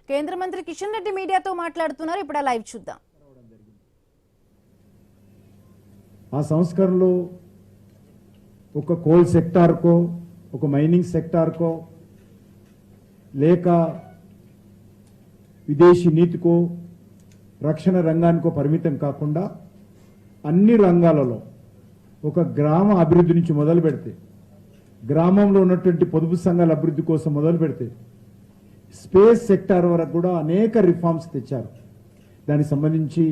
కేంద్ర మంత్రి కిషన్ రెడ్డి మీడియాతో మాట్లాడుతున్నారు. ఇప్పుడు లైవ్ చూద్దాం. ఆ సంస్కరణలో ఒక కోల్ సెక్టార్కో ఒక మైనింగ్ సెక్టార్కో లేక విదేశీ నీతికో రక్షణ రంగానికో పరిమితం కాకుండా అన్ని రంగాలలో ఒక గ్రామ అభివృద్ధి నుంచి మొదలు పెడితే, గ్రామంలో ఉన్నటువంటి పొదుపు సంఘాల అభివృద్ధి కోసం మొదలు పెడితే స్పేస్ సెక్టార్ వరకు కూడా అనేక రిఫార్మ్స్ తెచ్చారు. దానికి సంబంధించి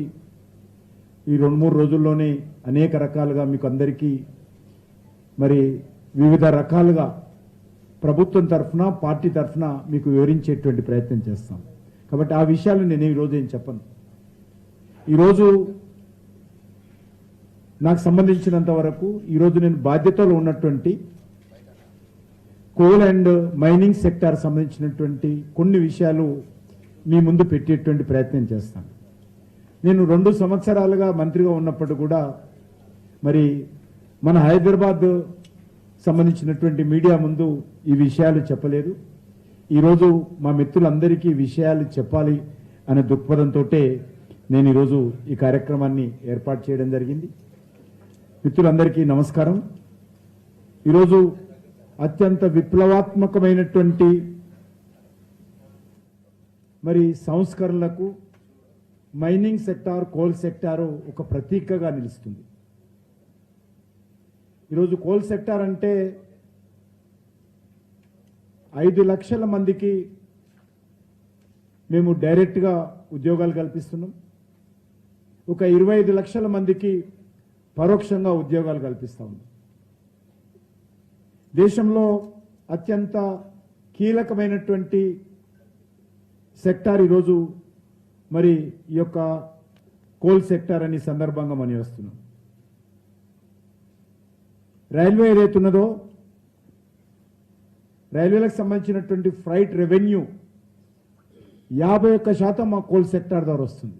ఈ 2-3 రోజుల్లోనే అనేక రకాలుగా మీకు అందరికీ మరి వివిధ రకాలుగా ప్రభుత్వం తరఫున పార్టీ తరఫున మీకు వివరించేటువంటి ప్రయత్నం చేస్తాం. కాబట్టి ఆ విషయాలు నేను ఈరోజు ఏం చెప్పను. ఈరోజు నాకు సంబంధించినంత వరకు ఈరోజు నేను బాధ్యతలో ఉన్నటువంటి కోల్ అండ్ మైనింగ్ సెక్టార్ సంబంధించినటువంటి కొన్ని విషయాలు మీ ముందు పెట్టేటువంటి ప్రయత్నం చేస్తాను. నేను 2 సంవత్సరాలుగా మంత్రిగా ఉన్నప్పుడు కూడా మరి మన హైదరాబాద్ సంబంధించినటువంటి మీడియా ముందు ఈ విషయాలు చెప్పలేదు. ఈరోజు మా మిత్రులందరికీ విషయాలు చెప్పాలి అనే దృక్పథంతో నేను ఈరోజు ఈ కార్యక్రమాన్ని ఏర్పాటు చేయడం జరిగింది. మిత్రులందరికీ నమస్కారం. ఈరోజు అత్యంత విప్లవాత్మకమైనటువంటి మరి సంస్కరణలకు మైనింగ్ సెక్టార్, కోల్ సెక్టారు ఒక ప్రతీకగా నిలుస్తుంది. ఈరోజు కోల్ సెక్టార్ అంటే 5 లక్షల మందికి మేము డైరెక్ట్గా ఉద్యోగాలు కల్పిస్తున్నాం. ఒక 25 లక్షల మందికి పరోక్షంగా ఉద్యోగాలు కల్పిస్తా ఉన్నాం. దేశంలో అత్యంత కీలకమైనటువంటి సెక్టార్ ఈరోజు మరి ఈ యొక్క కోల్ సెక్టార్ అని సందర్భంగా మనం వస్తున్నాం. రైల్వే ఏదైతే ఉన్నదో రైల్వేలకు సంబంధించినటువంటి ఫ్రైట్ రెవెన్యూ 51% మా కోల్ సెక్టార్ ద్వారా వస్తుంది.